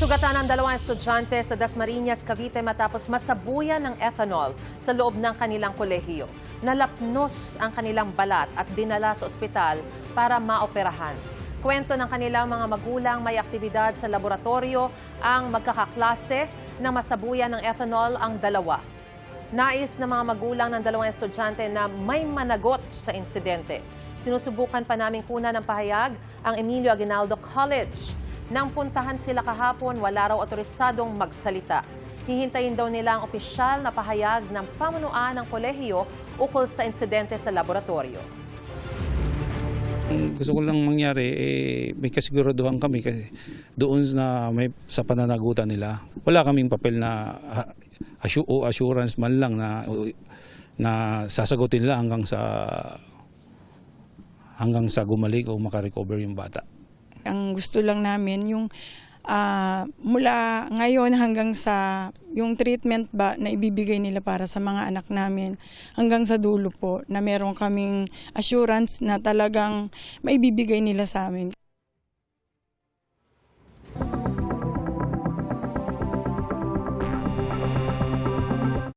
Sugatan ang dalawang estudyante sa Dasmariñas, Cavite matapos masabuyan ng ethanol sa loob ng kanilang kolehiyo. Nalapnos ang kanilang balat at dinala sa ospital para maoperahan. Kwento ng kanilang mga magulang, may aktibidad sa laboratorio ang magkakaklase na masabuyan ng ethanol ang dalawa. Nais ng mga magulang ng dalawang estudyante na may managot sa insidente. Sinusubukan pa naming kunan ng pahayag ang Emilio Aguinaldo College. Nang puntahan sila kahapon, wala raw otorisadong magsalita. Hihintayin daw nila ang opisyal na pahayag ng pamunuan ng kolehiyo ukol sa insidente sa laboratorio. Gusto ko lang mangyari, may kasiguraduhan kami kasi doon sa pananagutan nila. Wala kaming papel na assurance man lang na sasagutin nila hanggang sa gumaling o makarecover yung bata. Ang gusto lang namin yung mula ngayon hanggang sa yung treatment ba na ibibigay nila para sa mga anak namin hanggang sa dulo po na meron kaming assurance na talagang maibibigay nila sa amin.